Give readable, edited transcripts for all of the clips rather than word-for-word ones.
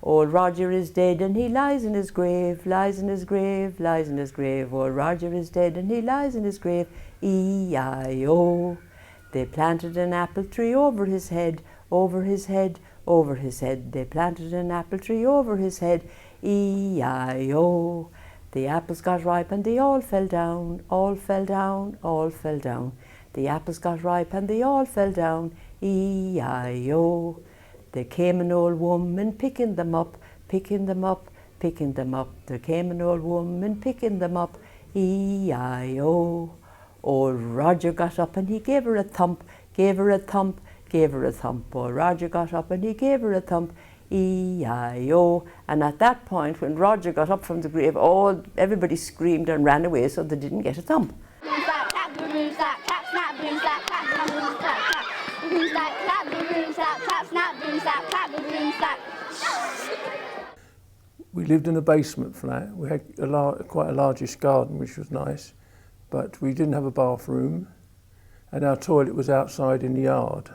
Old Roger is dead and he lies in his grave, lies in his grave, lies in his grave. Old Roger is dead and he lies in his grave, E-I-O. They planted an apple tree over his head, over his head, over his head. They planted an apple tree over his head, E-I-O. The apples got ripe and they all fell down, all fell down, all fell down. The apples got ripe and they all fell down, E-I-O. There came an old woman picking them up, picking them up, picking them up. There came an old woman picking them up, E-I-O. Old Roger got up and he gave her a thump, gave her a thump, gave her a thump. Old Roger got up and he gave her a thump, E-I-O. And at that point, when Roger got up from the grave, everybody screamed and ran away so they didn't get a thump. We lived in a basement flat. We had quite a largish garden, which was nice, but we didn't have a bathroom, and our toilet was outside in the yard.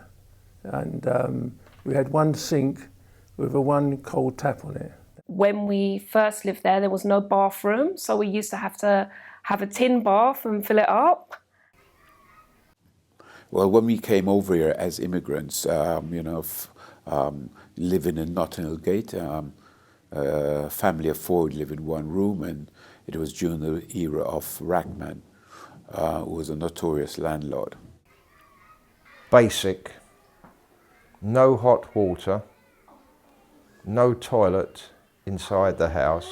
And we had one sink with one cold tap on it. When we first lived there was no bathroom, so we used to have a tin bath and fill it up. Well, when we came over here as immigrants, living in Notting Gate, a family of four would live in one room, and it was during the era of Rackman, who was a notorious landlord. Basic, no hot water, no toilet inside the house,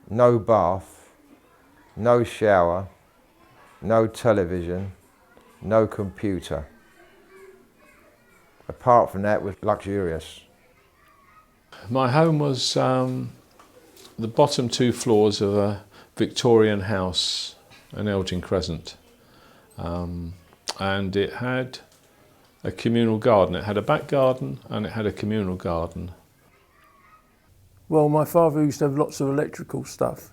no bath, no shower, no television, no computer. Apart from that, it was luxurious. My home was the bottom two floors of a Victorian house in Elgin Crescent. And it had a communal garden. It had a back garden and it had a communal garden. Well, my father used to have lots of electrical stuff,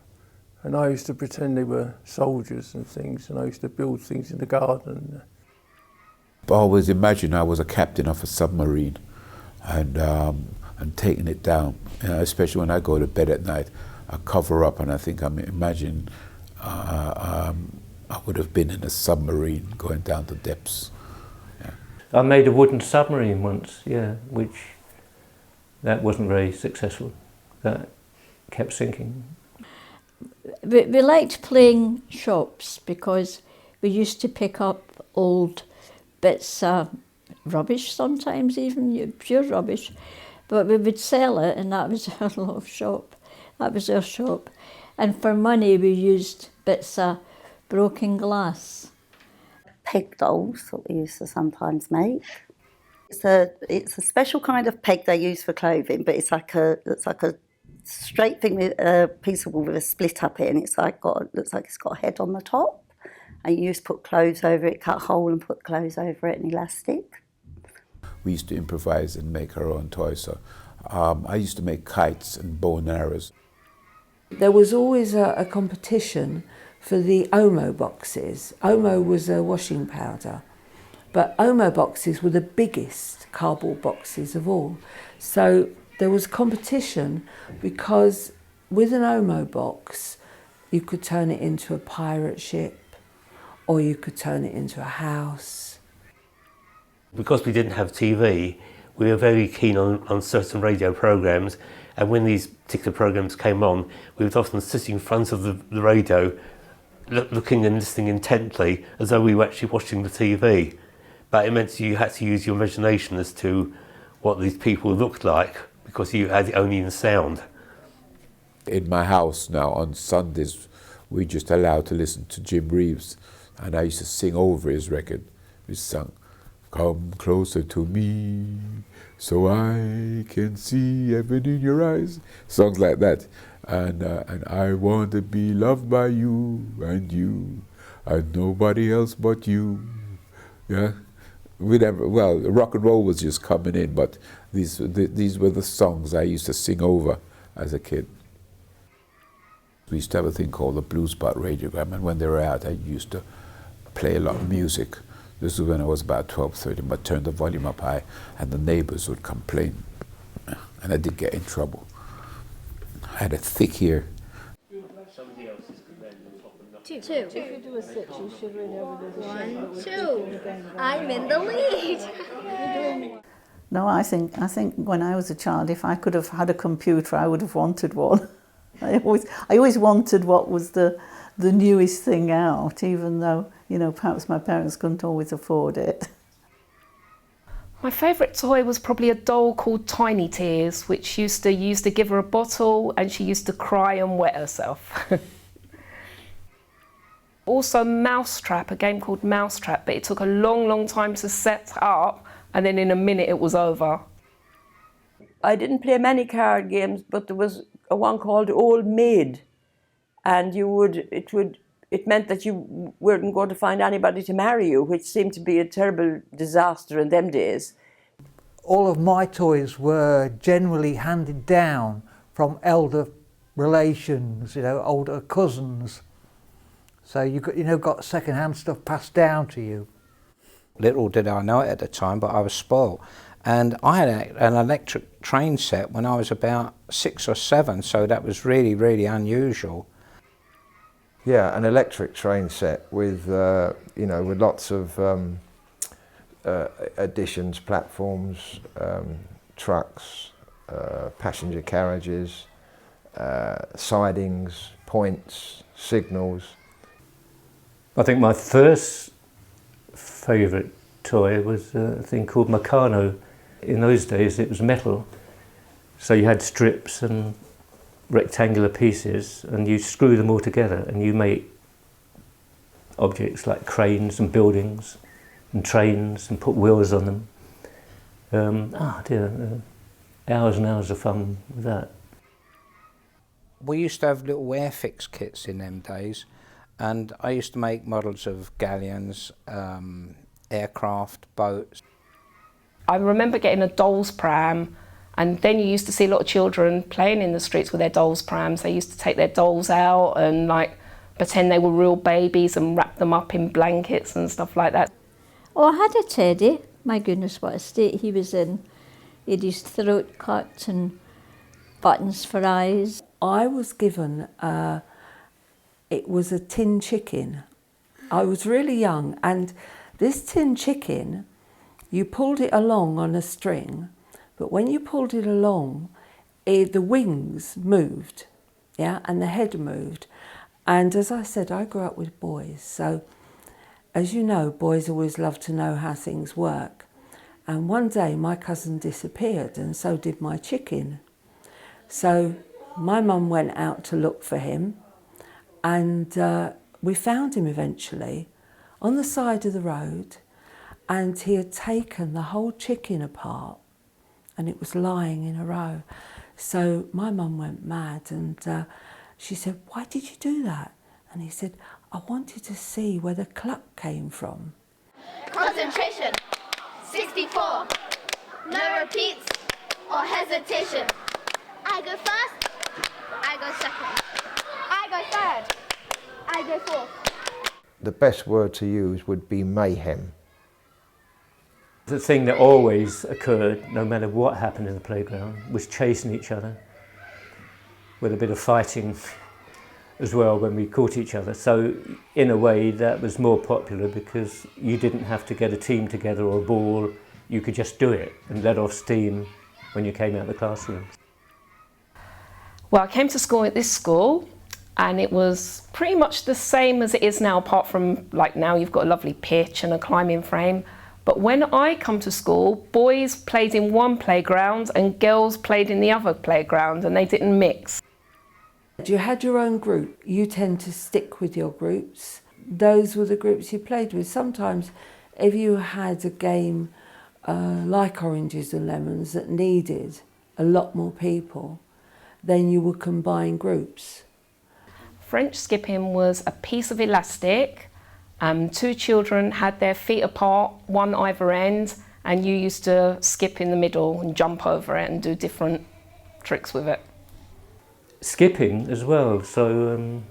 and I used to pretend they were soldiers and things, and I used to build things in the garden. I always imagined I was a captain of a submarine and taking it down, especially when I go to bed at night. I cover up and I think imagine I would have been in a submarine going down the depths. Yeah. I made a wooden submarine once, which that wasn't very successful. That kept sinking. We liked playing shops because we used to pick up old bits of rubbish, sometimes even pure rubbish, but we would sell it, and that was our little shop. That was our shop. And for money we used bits of broken glass. Peg dolls that we used to sometimes make. It's a special kind of peg they use for clothing, but it's like a straight thing with a piece of wool with a split up it, and looks like it's got a head on the top. And you used to put clothes over it, cut a hole and put clothes over it and elastic. We used to improvise and make our own toys. So I used to make kites and bow and arrows. There was always a competition for the Omo boxes. Omo was a washing powder, but Omo boxes were the biggest cardboard boxes of all. So there was competition because with an Omo box, you could turn it into a pirate ship, or you could turn it into a house. Because we didn't have TV, we were very keen on certain radio programmes, and when these particular programmes came on, we would often sit in front of the radio, looking and listening intently, as though we were actually watching the TV. But it meant you had to use your imagination as to what these people looked like, because you had it only in sound. In my house now, on Sundays, we just allowed to listen to Jim Reeves, and I used to sing over his record. We sang, "Come closer to me, so I can see heaven in your eyes," songs like that. And I want to be loved by you and nobody else but you. Yeah, rock and roll was just coming in, but these were the songs I used to sing over as a kid. We used to have a thing called the Blues Spot radiogram, and when they were out, I used to play a lot of music. This was when I was about 12, 13, but turned the volume up high, and the neighbors would complain. and I did get in trouble. I had a thick ear. Two. If you do a 6, you should really have a 1, 2. I'm in the lead. No, I think when I was a child, if I could have had a computer, I would have wanted one. I always wanted what was the newest thing out, even though, you know, perhaps my parents couldn't always afford it. My favourite toy was probably a doll called Tiny Tears, which used to give her a bottle and she used to cry and wet herself. Also Mousetrap, a game called Mousetrap, but it took a long, long time to set up, and then in a minute it was over. I didn't play many card games, but there was a one called Old Maid, and it meant that you weren't going to find anybody to marry you, which seemed to be a terrible disaster in them days. All of my toys were generally handed down from elder relations, you know, older cousins. So you got second-hand stuff passed down to you. Little did I know it at the time, but I was spoiled. And I had an electric train set when I was about 6 or 7, so that was really, really unusual. Yeah, an electric train set with, you know, with lots of additions, platforms, trucks, passenger carriages, sidings, points, signals. I think my first favourite toy was a thing called Meccano. In those days it was metal, so you had strips and rectangular pieces and you screw them all together and you make objects like cranes and buildings and trains and put wheels on them. Hours and hours of fun with that. We used to have little Airfix kits in them days, and I used to make models of galleons, aircraft, boats. I remember getting a doll's pram, and then you used to see a lot of children playing in the streets with their doll's prams. They used to take their dolls out and like pretend they were real babies and wrap them up in blankets and stuff like that. Oh, I had a teddy. My goodness, what a state he was in. He had his throat cut and buttons for eyes. I was given, it was a tin chicken. I was really young, and this tin chicken, you pulled it along on a string, but when you pulled it along, the wings moved, yeah, and the head moved. And as I said, I grew up with boys, so as you know, boys always love to know how things work. And one day my cousin disappeared, and so did my chicken. So my mum went out to look for him, and we found him eventually on the side of the road, and he had taken the whole chicken apart and it was lying in a row. So my mum went mad, and she said, "Why did you do that?" And he said, "I wanted to see where the cluck came from." Concentration. 64. No repeats or hesitation. I go first. I go second. I go third. I go fourth. The best word to use would be mayhem. The thing that always occurred, no matter what happened in the playground, was chasing each other, with a bit of fighting as well when we caught each other. So in a way that was more popular because you didn't have to get a team together or a ball, you could just do it and let off steam when you came out of the classroom. Well, I came to school at this school, and it was pretty much the same as it is now, apart from like now you've got a lovely pitch and a climbing frame. But when I come to school, boys played in one playground and girls played in the other playground, and they didn't mix. You had your own group. You tend to stick with your groups. Those were the groups you played with. Sometimes if you had a game like Oranges and Lemons that needed a lot more people, then you would combine groups. French skipping was a piece of elastic. Two children had their feet apart, one either end, and you used to skip in the middle and jump over it and do different tricks with it. Skipping as well, so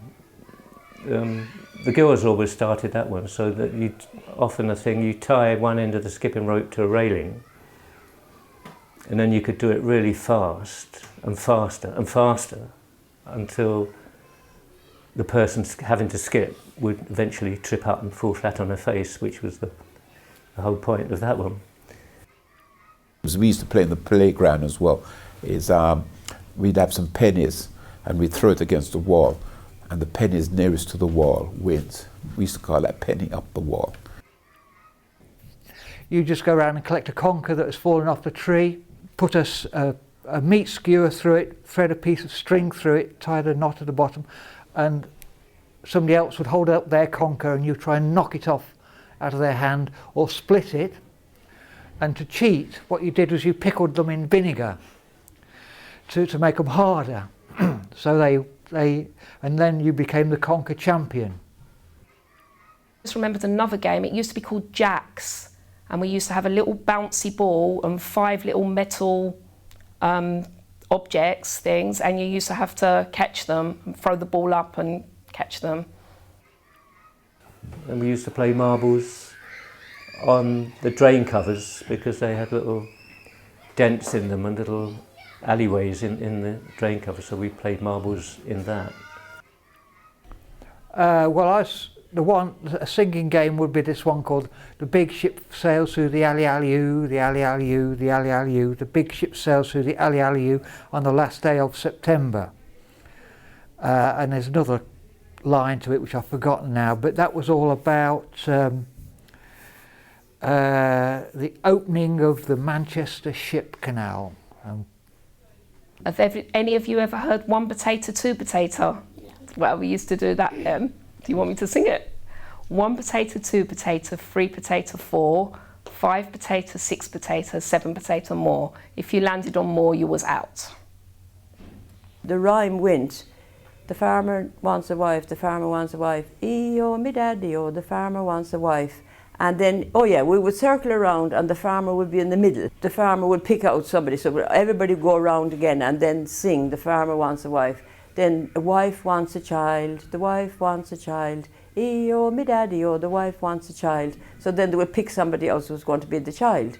the girls always started that one, so that often a thing, you tie one end of the skipping rope to a railing And then you could do it really fast and faster and faster until the person having to skip would eventually trip up and fall flat on her face, which was the whole point of that one. We used to play in the playground as well. We'd have some pennies and we'd throw it against the wall, and the pennies nearest to the wall wins. We used to call that penny up the wall. You just go around and collect a conker that has fallen off the tree, put a meat skewer through it, thread a piece of string through it, tie a knot at the bottom, and somebody else would hold up their conker and you try and knock it off out of their hand or split it. And to cheat, what you did was you pickled them in vinegar to make them harder. So and then you became the conker champion. I just remembered another game. It used to be called Jacks, and we used to have a little bouncy ball and 5 little metal objects, things, and you used to have to catch them and throw the ball up and catch them. And we used to play marbles on the drain covers because they had little dents in them and little alleyways in the drain cover, so we played marbles in that. A singing game would be this one called The Big Ship Sails Through the Alley Alley-oo, the Alley Alley-oo, the Alley Alley-oo, the big ship sails through the Alley Alley-oo on the last day of September. And there's another line to it which I've forgotten now, but that was all about the opening of the Manchester Ship Canal. Have any of you ever heard 1 potato, 2 potato? Yeah. Well, we used to do that then. Do you want me to sing it? 1 potato, 2 potato, 3 potato, 4, 5 potato, 6 potato, 7 potato more. If you landed on more, you was out. The rhyme went, the farmer wants a wife, the farmer wants a wife, E-oh, me daddy-oh, the farmer wants a wife. And then, oh yeah, we would circle around and the farmer would be in the middle. The farmer would pick out somebody, so everybody would go around again and then sing, the farmer wants a wife. Then a wife wants a child, the wife wants a child, E-oh, me daddy-oh, the wife wants a child. So then they would pick somebody else who was going to be the child.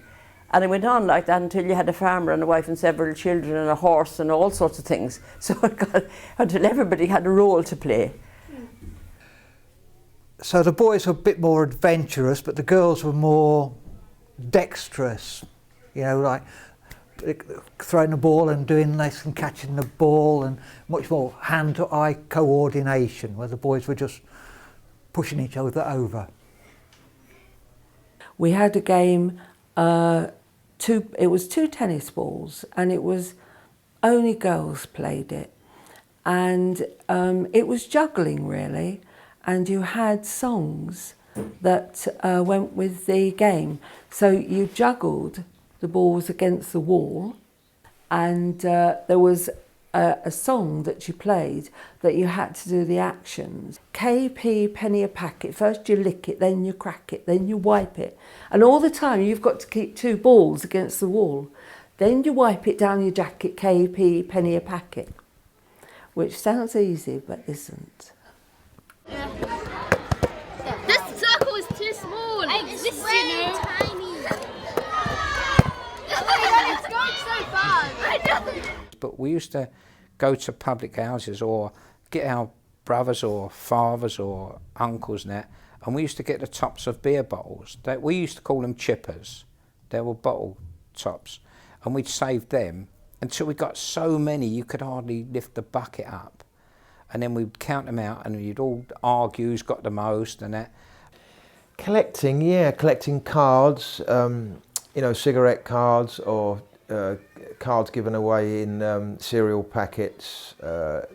And it went on like that until you had a farmer and a wife and several children and a horse and all sorts of things. So it got until everybody had a role to play. So the boys were a bit more adventurous, but the girls were more dexterous, you know, like throwing the ball and doing this and catching the ball, and much more hand-to-eye coordination, where the boys were just pushing each other over. We had a game, it was 2 tennis balls, and it was only girls played it. And it was juggling, really. And you had songs that went with the game. So you juggled the balls against the wall, and there was a song that you played that you had to do the actions. KP, penny a packet. First you lick it, then you crack it, then you wipe it. And all the time you've got to keep 2 balls against the wall. Then you wipe it down your jacket, KP, penny a packet. Which sounds easy, but isn't. This circle is too small. It's way tiny. It's going so fast. I know. But we used to go to public houses or get our brothers or fathers or uncles and that, and we used to get the tops of beer bottles. We used to call them chippers. They were bottle tops, and we'd save them until we got so many you could hardly lift the bucket up. And then we'd count them out and you'd all argue who's got the most and that. Collecting cards, you know, cigarette cards or cards given away in cereal packets,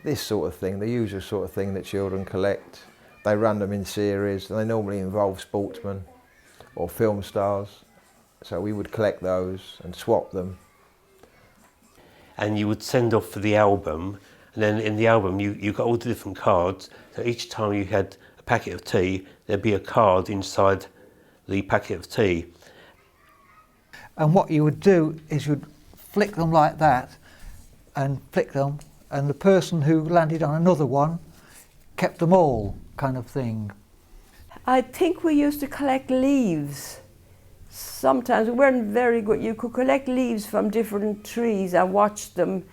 this sort of thing, the usual sort of thing that children collect. They run them in series, and they normally involve sportsmen or film stars. So we would collect those and swap them. And you would send off for the album, and then in the album you got all the different cards. So each time you had a packet of tea, there'd be a card inside the packet of tea. And what you would do is you'd flick them like that and flick them, and the person who landed on another one kept them all, kind of thing. I think we used to collect leaves. sometimes we weren't very good. You could collect leaves from different trees and watch them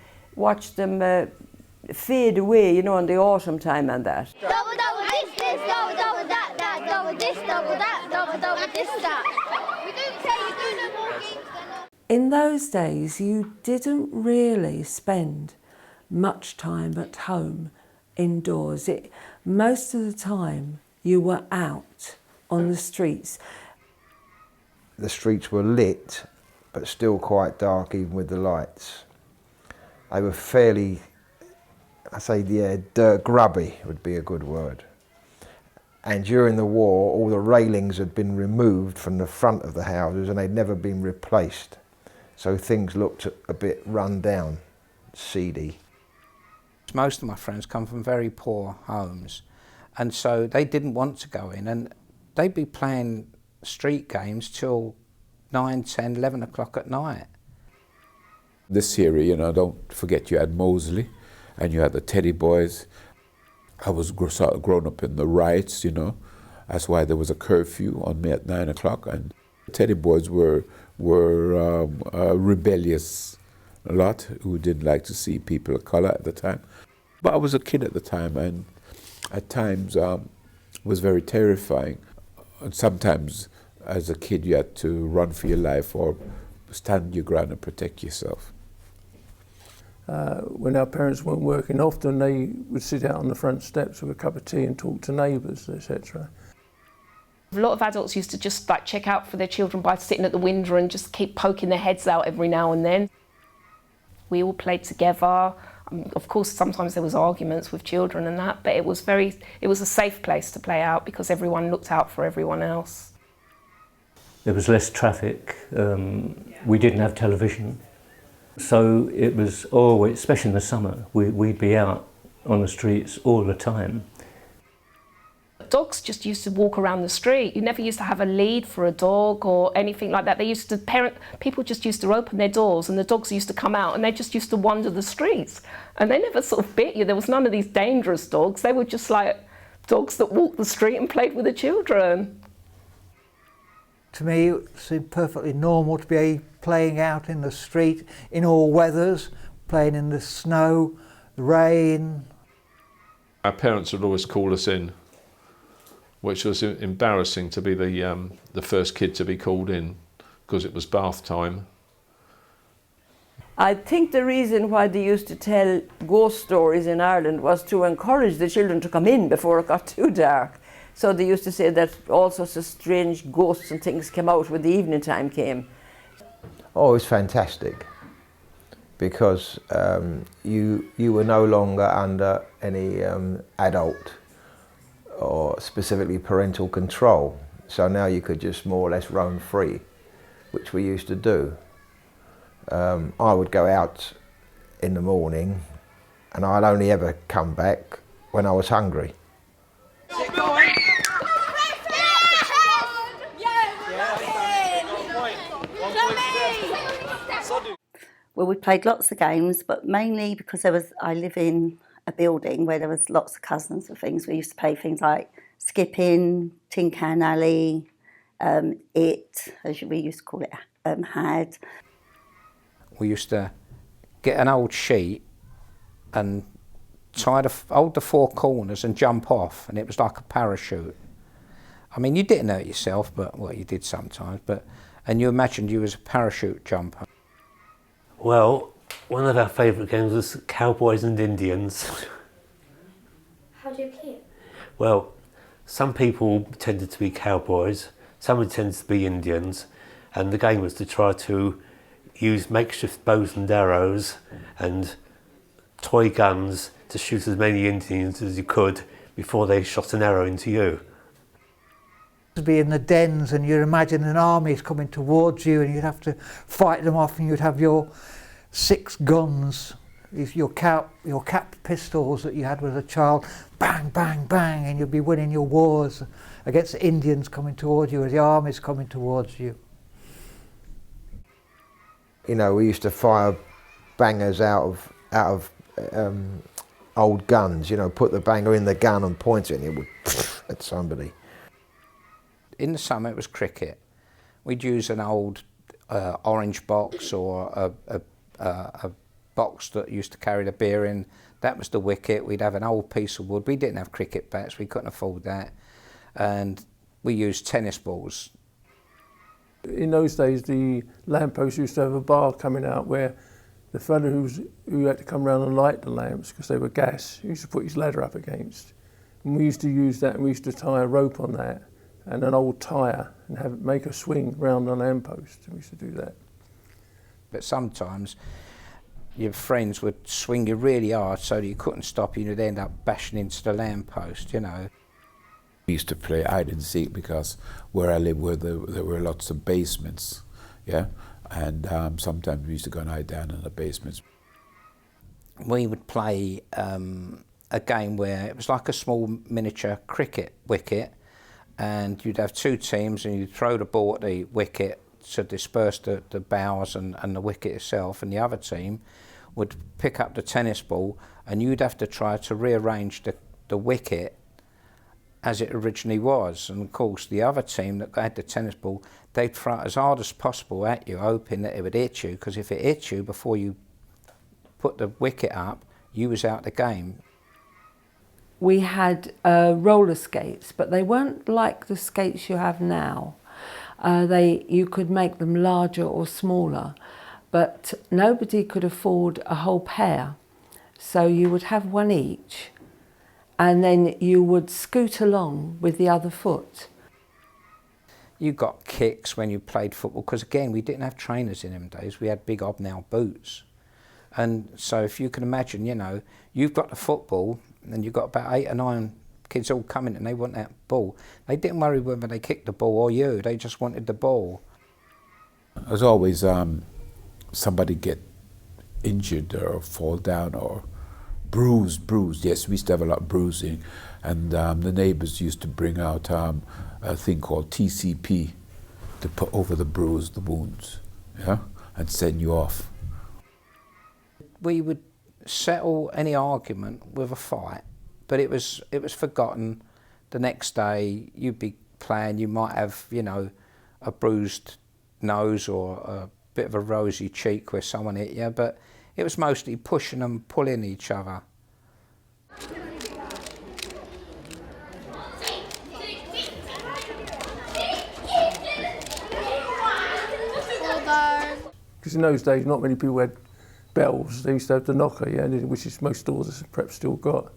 fade away, you know, in the autumn time and that. Double, double this, double, double that, that, double this, double that, double, double this, that. We don't say you do no more games than... In those days, you didn't really spend much time at home indoors. Most of the time, you were out on the streets. The streets were lit, but still quite dark even with the lights. They were fairly, I say, yeah, dirt grubby would be a good word. And during the war, all the railings had been removed from the front of the houses and they'd never been replaced. So things looked a bit run down, seedy. Most of my friends come from very poor homes, and so they didn't want to go in, and they'd be playing street games till 9, 10, 11 o'clock at night. This area, you know, don't forget you had Moseley and you had the Teddy Boys. I was sort of grown up in the riots, you know. That's why there was a curfew on me at 9 o'clock, and the Teddy Boys were a rebellious lot who didn't like to see people of colour at the time. But I was a kid at the time, and at times was very terrifying. And sometimes as a kid you had to run for your life or stand your ground and protect yourself. When our parents weren't working, often they would sit out on the front steps with a cup of tea and talk to neighbours, etc. A lot of adults used to just like check out for their children by sitting at the window and just keep poking their heads out every now and then. We all played together. Of course, sometimes there was arguments with children and that, but it was a safe place to play out because everyone looked out for everyone else. There was less traffic. We didn't have television. So it was always, especially in the summer, we'd be out on the streets all the time. Dogs just used to walk around the street. You never used to have a lead for a dog or anything like that. People just used to open their doors and the dogs used to come out and they just used to wander the streets. And they never sort of bit you. There was none of these dangerous dogs. They were just like dogs that walked the street and played with the children. To me, it seemed perfectly normal to be playing out in the street in all weathers, playing in the snow, the rain. Our parents would always call us in, which was embarrassing to be the first kid to be called in because it was bath time. I think the reason why they used to tell ghost stories in Ireland was to encourage the children to come in before it got too dark. So they used to say that all sorts of strange ghosts and things came out when the evening time came. Oh, it was fantastic because you were no longer under any adult or specifically parental control. So now you could just more or less roam free, which we used to do. I would go out in the morning and I'd only ever come back when I was hungry. Well, we played lots of games, but mainly because I live in a building where there was lots of cousins and things. We used to play things like skipping, tin can alley, as we used to call it, had. We used to get an old sheet and hold the four corners and jump off, and it was like a parachute. I mean, you didn't hurt yourself, but well, you did sometimes. And you imagined you was a parachute jumper. Well, one of our favourite games was Cowboys and Indians. How do you keep? Well, some people tended to be cowboys, some would tend to be Indians, and the game was to try to use makeshift bows and arrows and toy guns to shoot as many Indians as you could before they shot an arrow into you. To be in the dens and you'd imagine an army's coming towards you and you'd have to fight them off, and you'd have your 6 guns, your capped pistols that you had as a child, bang, bang, bang, and you'd be winning your wars against the Indians coming towards you as the army's coming towards you. You know, we used to fire bangers out of old guns. You know, put the banger in the gun and point it, and it would at somebody. In the summer it was cricket. We'd use an old orange box or a box that used to carry the beer in. That was the wicket. We'd have an old piece of wood. We didn't have cricket bats, we couldn't afford that. And we used tennis balls. In those days, the lamppost used to have a bar coming out where the fellow who had to come round and light the lamps, because they were gas, used to put his ladder up against. And we used to use that, and we used to tie a rope on that and an old tyre and make a swing round the lamppost. We used to do that. But sometimes your friends would swing you really hard so that you couldn't stop you and you'd end up bashing into the lamppost, you know. We used to play hide and seek because where I lived, there were lots of basements, yeah? And sometimes we used to go and hide down in the basements. We would play a game where it was like a small miniature cricket wicket, and you'd have two teams and you'd throw the ball at the wicket to disperse the boughs and the wicket itself, and the other team would pick up the tennis ball and you'd have to try to rearrange the wicket as it originally was. And of course the other team that had the tennis ball, they'd throw it as hard as possible at you, hoping that it would hit you, because if it hit you before you put the wicket up, you was out the game. We had roller skates, but they weren't like the skates you have now. You could make them larger or smaller, but nobody could afford a whole pair. So you would have one each, and then you would scoot along with the other foot. You got kicks when you played football, because again, we didn't have trainers in them days. We had big hobnail boots. And so if you can imagine, you know, you've got the football and you've got about 8 or 9 kids all coming and they want that ball. They didn't worry whether they kicked the ball or you, they just wanted the ball. There's always somebody get injured or fall down or bruised. Yes, we used to have a lot of bruising, and the neighbours used to bring out a thing called TCP to put over the bruise, the wounds, yeah, and send you off. We would settle any argument with a fight, but it was forgotten. The next day you'd be playing, you might have, you know, a bruised nose or a bit of a rosy cheek where someone hit you, but it was mostly pushing and pulling each other. Because in those days, not many people had bells. They used to have the knocker, yeah, which is most stores perhaps still got.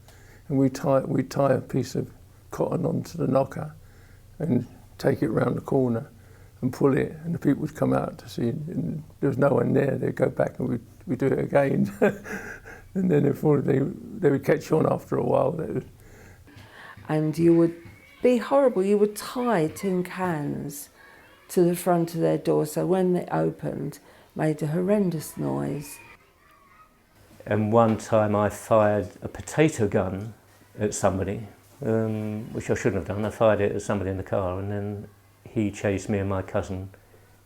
And we'd tie a piece of cotton onto the knocker and take it round the corner and pull it, and the people would come out to see, and there was no one there. They'd go back and we'd do it again. And then they would catch on after a while. And you would be horrible. You would tie tin cans to the front of their door, so when they opened, made a horrendous noise. And one time I fired a potato gun at somebody, which I shouldn't have done. I fired it at somebody in the car, and then he chased me and my cousin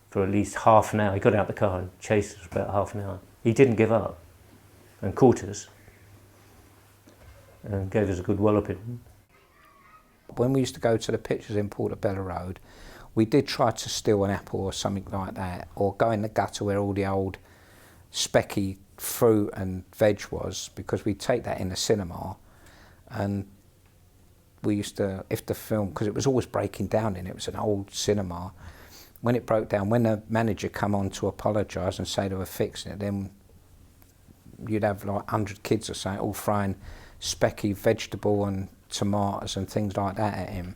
for at least half an hour. He got out the car and chased us for about half an hour. He didn't give up and caught us and gave us a good walloping. When we used to go to the pictures in Portobello Road, we did try to steal an apple or something like that, or go in the gutter where all the old specky fruit and veg was, because we'd take that in the cinema, and we used to, if the film, because it was always breaking down it was an old cinema, when it broke down, when the manager come on to apologise and say they were fixing it, then you'd have like 100 kids or something all throwing specky vegetable and tomatoes and things like that at him.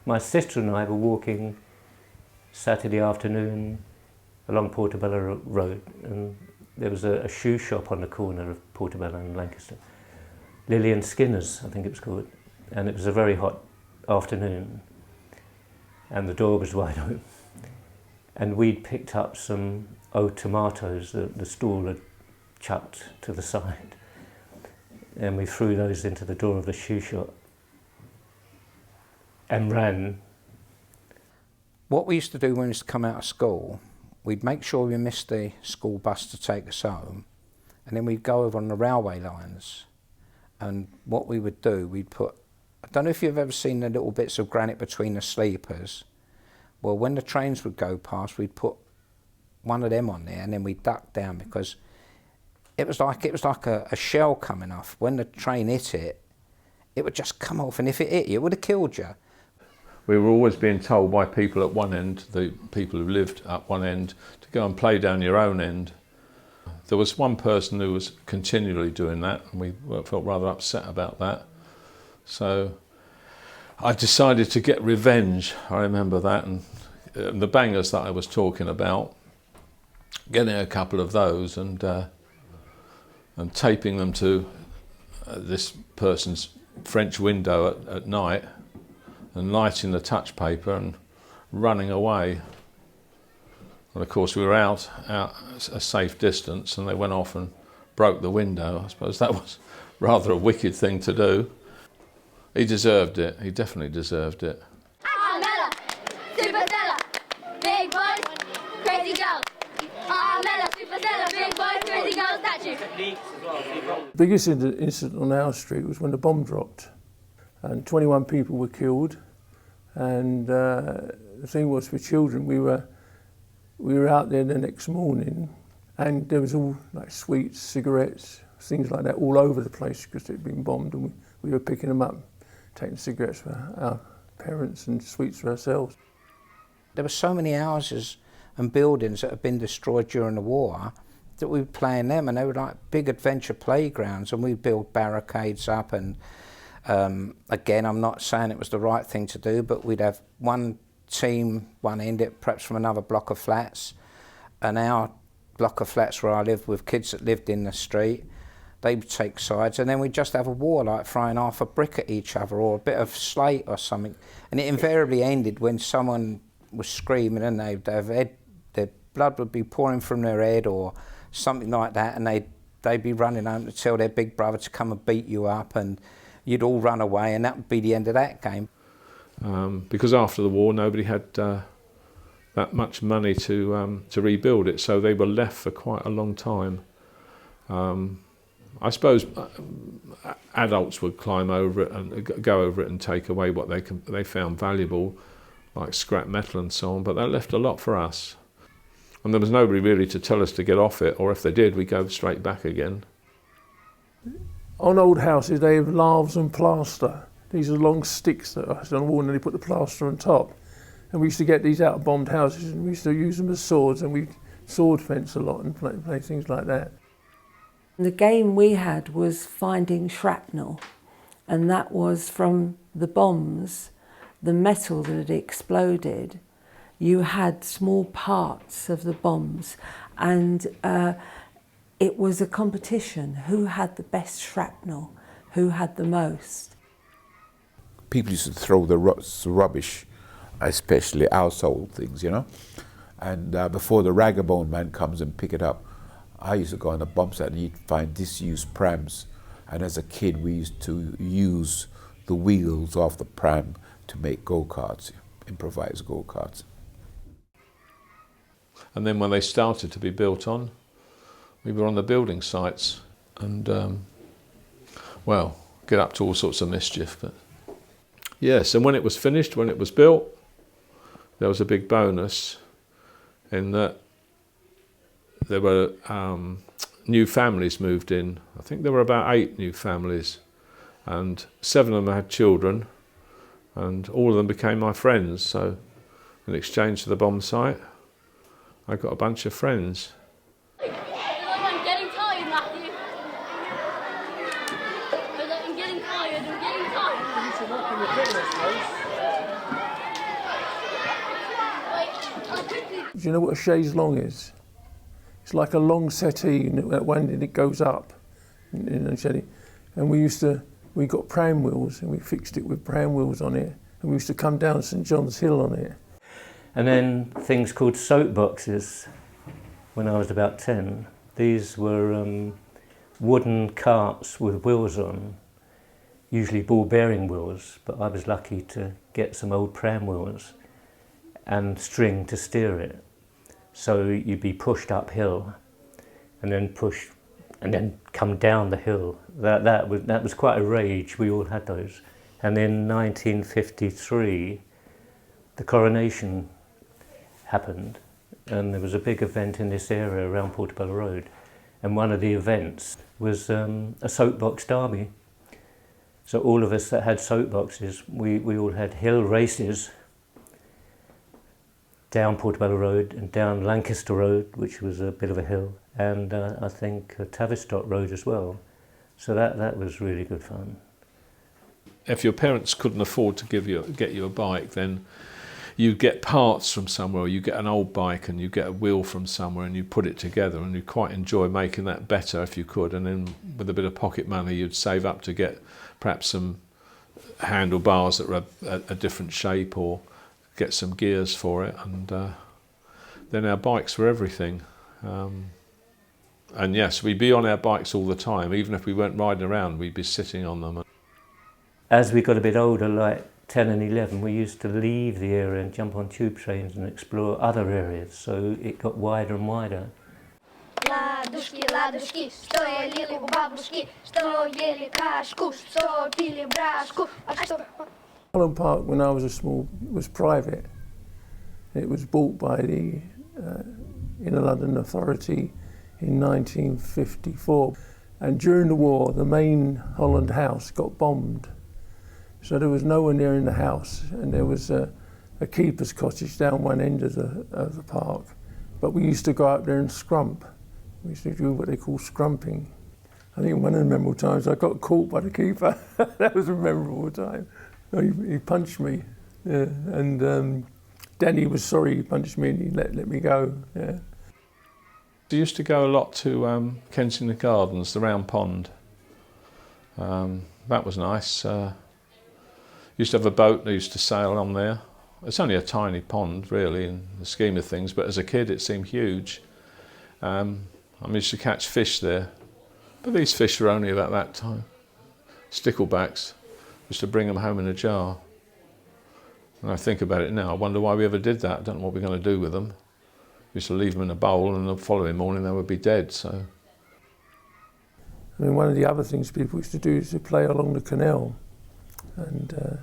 My sister and I were walking Saturday afternoon along Portobello Road, and there was a shoe shop on the corner of Portobello and Lancaster. Lillian Skinner's, I think it was called, and it was a very hot afternoon, and the door was wide open. And we'd picked up some old tomatoes that the stall had chucked to the side, and we threw those into the door of the shoe shop and ran. What we used to do when we used to come out of school, we'd make sure we missed the school bus to take us home, and then we'd go over on the railway lines, and what we would do, we'd put I don't know if you've ever seen the little bits of granite between the sleepers. Well, when the trains would go past, we'd put one of them on there and then we'd duck down, because it was like a shell coming off. When the train hit it, it would just come off, and if it hit you, it would have killed you. We were always being told by people at one end, the people who lived at one end, to go and play down your own end. There was one person who was continually doing that, and we felt rather upset about that. So I decided to get revenge. I remember that, and the bangers that I was talking about, getting a couple of those and taping them to this person's French window at night, and lighting the touch paper and running away. And of course we were out a safe distance, and they went off and broke the window. I suppose that was rather a wicked thing to do. He deserved it. He definitely deserved it. Armella, Superstella, big boys, crazy girls. Armella, Superstella, big boys, crazy girls, statue. The biggest incident on our street was when the bomb dropped, and 21 people were killed. And the thing was, for children, we were out there the next morning, and there was all like sweets, cigarettes, things like that all over the place because it had been bombed, and we were picking them up, taking cigarettes for our parents and sweets for ourselves. There were so many houses and buildings that had been destroyed during the war that we would play in them, and they were like big adventure playgrounds, and we'd build barricades up. And again, I'm not saying it was the right thing to do, but we'd have one team, one end, perhaps from another block of flats, and our block of flats where I lived with kids that lived in the street, they'd take sides, and then we'd just have a war, like throwing half a brick at each other or a bit of slate or something. And it invariably ended when someone was screaming and their blood would be pouring from their head or something like that, and they'd be running home to tell their big brother to come and beat you up, and you'd all run away, and that would be the end of that game. Because after the war, nobody had that much money to rebuild it, so they were left for quite a long time. I suppose adults would climb over it and go over it and take away what they found valuable, like scrap metal and so on, but that left a lot for us. And there was nobody really to tell us to get off it, or if they did, we go straight back again. On old houses, they have laths and plaster. These are long sticks that are on the wall, and they put the plaster on top. And we used to get these out of bombed houses, and we used to use them as swords, and we sword fence a lot and play things like that. The game we had was finding shrapnel, and that was from the bombs, the metal that had exploded. You had small parts of the bombs, and it was a competition. Who had the best shrapnel? Who had the most? People used to throw the rubbish, especially household things, you know. And before the ragabone man comes and pick it up, I used to go on the bomb site and you'd find disused prams. And as a kid, we used to use the wheels off the pram to make go-karts, improvised go-karts. And then when they started to be built on, we were on the building sites and, well, get up to all sorts of mischief. But yes, and when it was finished, when it was built, there was a big bonus in that there were new families moved in. I think there were about 8 new families, and 7 of them had children, and all of them became my friends. So in exchange for the bomb site, I got a bunch of friends. I'm getting tired, Matthew. I'm getting tired. Do you know what a chaise longue is? It's like a long settee, and at one end it goes up. And we got pram wheels, and we fixed it with pram wheels on it, and we used to come down St John's Hill on it. And then things called soapboxes when I was about 10. These were wooden carts with wheels on, usually ball bearing wheels, but I was lucky to get some old pram wheels and string to steer it. So you'd be pushed uphill and then push and then come down the hill. That was quite a rage. We all had those. And in 1953, the coronation happened, and there was a big event in this area around Portobello Road. And one of the events was a soapbox derby. So all of us that had soapboxes, we all had hill races down Portobello Road and down Lancaster Road, which was a bit of a hill, and I think Tavistock Road as well. So that was really good fun. If your parents couldn't afford to get you a bike, then you get parts from somewhere. You get an old bike and you get a wheel from somewhere and you put it together, and you quite enjoy making that better if you could. And then with a bit of pocket money, you'd save up to get perhaps some handlebars that were a different shape, or get some gears for it. And then our bikes were everything. And yes, we'd be on our bikes all the time. Even if we weren't riding around, we'd be sitting on them. As we got a bit older, like 10 and 11, we used to leave the area and jump on tube trains and explore other areas, so it got wider and wider. Ладушки, ладушки, что ели у бабушки, что ели кашку, что пили брашку, а что... Holland Park, when I was small, was private. It was bought by the Inner London Authority in 1954. And during the war, the main Holland House got bombed. So there was no one near in the house, and there was a keeper's cottage down one end of the park. But we used to go out there and scrump. We used to do what they call scrumping. I think one of the memorable times I got caught by the keeper. That was a memorable time. He punched me, yeah. And Danny was sorry he punched me, and he let me go. Yeah. I used to go a lot to Kensington Gardens, the round pond. That was nice. Used to have a boat that used to sail on there. It's only a tiny pond, really, in the scheme of things, but as a kid it seemed huge. I used to catch fish there, but these fish were only about that time. Sticklebacks. Used to bring them home in a jar. And I think about it now, I wonder why we ever did that. I don't know what we're going to do with them. We used to leave them in a bowl, and the following morning they would be dead. So, I mean, one of the other things people used to do is to play along the canal, and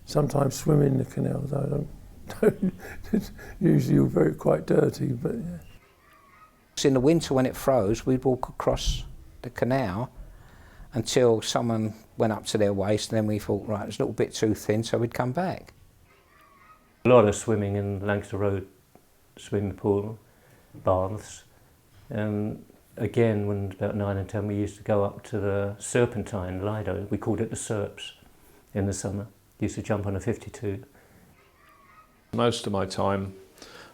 sometimes swim in the canal. Though don't usually you're quite dirty, but yeah. In the winter when it froze, we'd walk across the canal until someone went up to their waist, and then we thought, right, it's a little bit too thin, so we'd come back. A lot of swimming in Lancaster Road swimming pool, baths, and again when about 9 and 10 we used to go up to the Serpentine, Lido, we called it the Serps in the summer. Used to jump on a 52. Most of my time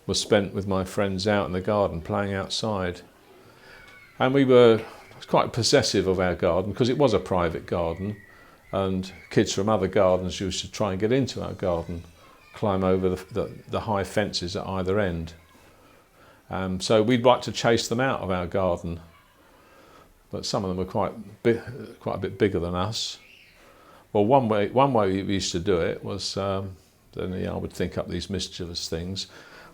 was spent with my friends out in the garden playing outside, and we were quite possessive of our garden because it was a private garden, and kids from other gardens used to try and get into our garden, climb over the high fences at either end. So we'd like to chase them out of our garden, but some of them were quite a bit bigger than us. Well, one way we used to do it was, then I would think up these mischievous things.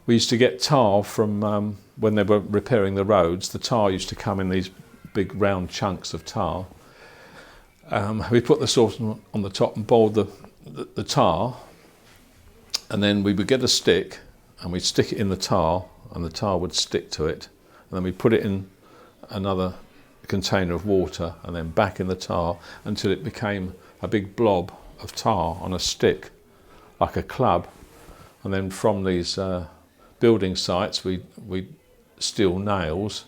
We used to get tar from when they were repairing the roads. The tar used to come in these big round chunks of tar. We put the saucepan on the top and boiled the tar, and then we would get a stick and we'd stick it in the tar, and the tar would stick to it, and then we put it in another container of water and then back in the tar until it became a big blob of tar on a stick, like a club. And then from these building sites we'd steal nails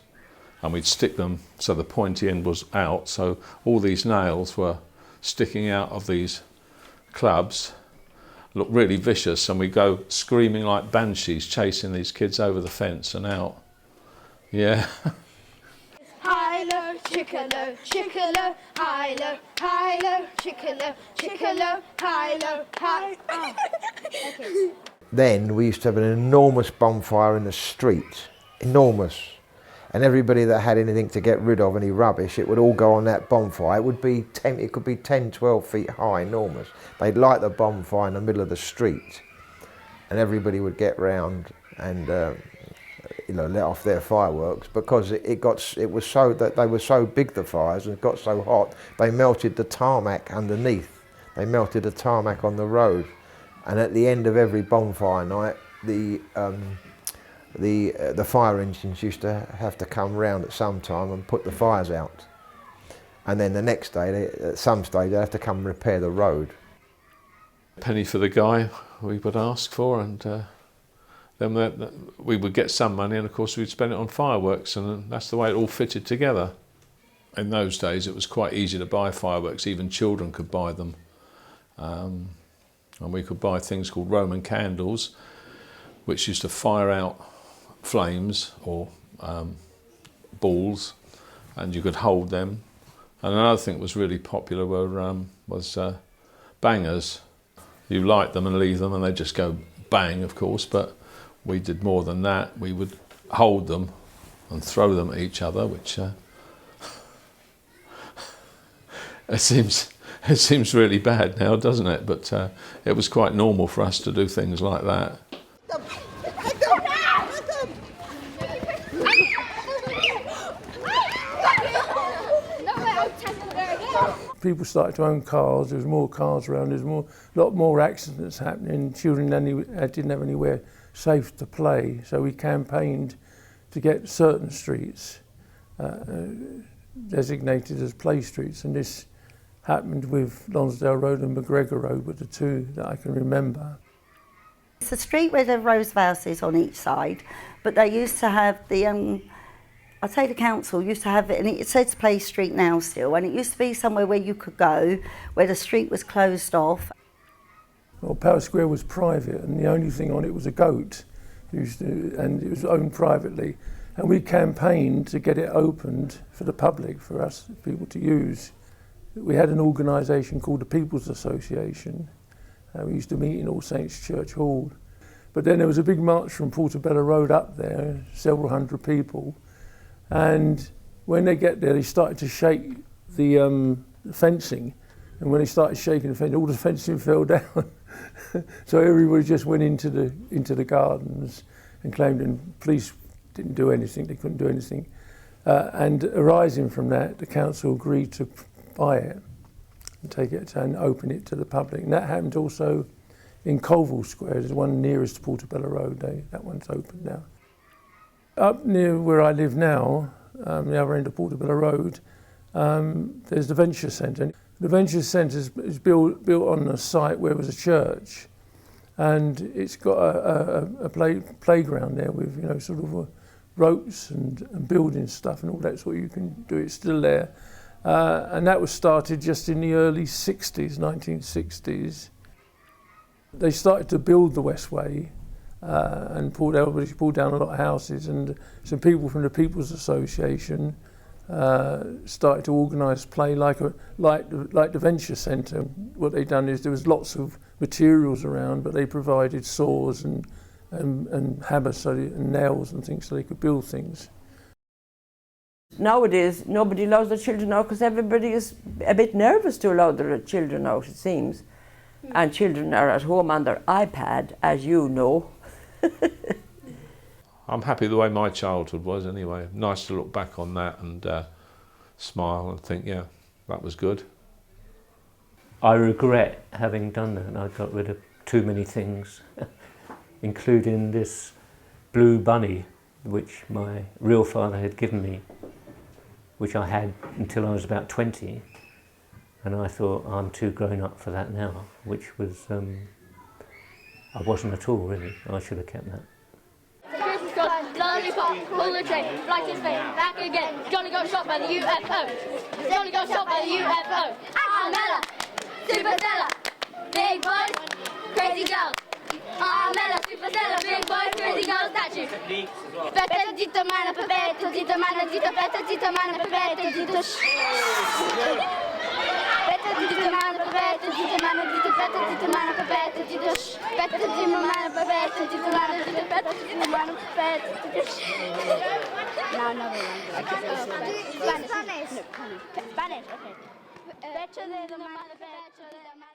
and we'd stick them so the pointy end was out, so all these nails were sticking out of these clubs. Looked really vicious, and we'd go screaming like banshees chasing these kids over the fence and out. Yeah. High-low, chick-a-low, chick-a-low, high-low, high-low, chick-a-low, chick-a-low, high-low, high... Oh. Okay. Then we used to have an enormous bonfire in the street, enormous. And everybody that had anything to get rid of, any rubbish, it would all go on that bonfire. It could be 10, 12 feet high, enormous. They'd light the bonfire in the middle of the street, and everybody would get round and let off their fireworks, because it was so that they were so big, the fires, and it got so hot they melted the tarmac underneath. They melted the tarmac on the road, and at the end of every bonfire night, the fire engines used to have to come round at some time and put the fires out. And then the next day, at some stage, they have to come and repair the road. A penny for the guy we would ask for, and then we would get some money, and of course we'd spend it on fireworks, and that's the way it all fitted together. In those days it was quite easy to buy fireworks, even children could buy them. And we could buy things called Roman candles, which used to fire out flames or balls, and you could hold them. And another thing that was really popular was bangers. You light them and leave them and they just go bang, of course, but we did more than that. We would hold them and throw them at each other, which it seems really bad now, doesn't it? But it was quite normal for us to do things like that. People started to own cars, there was more cars around, there's a lot more accidents happening, children didn't have anywhere safe to play, so we campaigned to get certain streets designated as play streets, and this happened with Lonsdale Road and McGregor Road were the two that I can remember. It's a street where there are rows of houses on each side, but they used to have the I'd say the council used to have it, and it says Play Street now still, and it used to be somewhere where you could go, where the street was closed off. Power Square was private, and the only thing on it was a goat, and it was owned privately. And we campaigned to get it opened for the public, for us people to use. We had an organisation called the People's Association. We used to meet in All Saints Church Hall. But then there was a big march from Portobello Road up there, several hundred people. And when they get there, they started to shake the fencing. And when they started shaking the fencing, all the fencing fell down. So everybody just went into the gardens and claimed, and police didn't do anything, they couldn't do anything. And arising from that, the council agreed to buy it and take it and open it to the public. And that happened also in Colville Square, there's one nearest to Portobello Road, that one's open now. Up near where I live now, the other end of Portobello Road, there's the Venture Centre. The Venture Centre is built on a site where there was a church, and it's got a playground there with sort of ropes and building stuff and all that sort of you can do. It's still there, and that was started just in the early 60s, 1960s. They started to build the Westway. And everybody pulled down a lot of houses, and some people from the People's Association started to organise play like the Venture Centre. What they'd done is there was lots of materials around, but they provided saws and hammers and nails and things so they could build things. Nowadays, nobody allows their children out because everybody is a bit nervous to allow their children out, it seems. And children are at home on their iPad, as you know. I'm happy the way my childhood was anyway. Nice to look back on that and smile and think, yeah, that was good. I regret having done that. I got rid of too many things, including this blue bunny, which my real father had given me, which I had until I was about 20. And I thought, I'm too grown up for that now, which was, I wasn't at all really. I should have kept that. Christmas card, lollipop, pull the train, fly to Spain, back again. Johnny got shot by the UFO. Johnny got shot by the UFO. Mella, Superstella, big boys, crazy girls. Mella, Superstella, big boys, crazy girls, statue. Pepetto, zitto, mano, pepetto, zitto, mano, zitto, pepetto, zitto, mano, pepetto, zitto, Pepetto, zitto, mano, pepetto, zitto, mano, zitto, pepetto, zitto, mano, pepetto, zitto, pepetto, zitto, mano, pepetto, zitto, mano, zitto, pepetto, zitto, mano, pepetto, zitto. No, no, Spanish. Spanish. No, Spanish, okay. Pepetto, zitto, mano, pepetto, zitto, mano.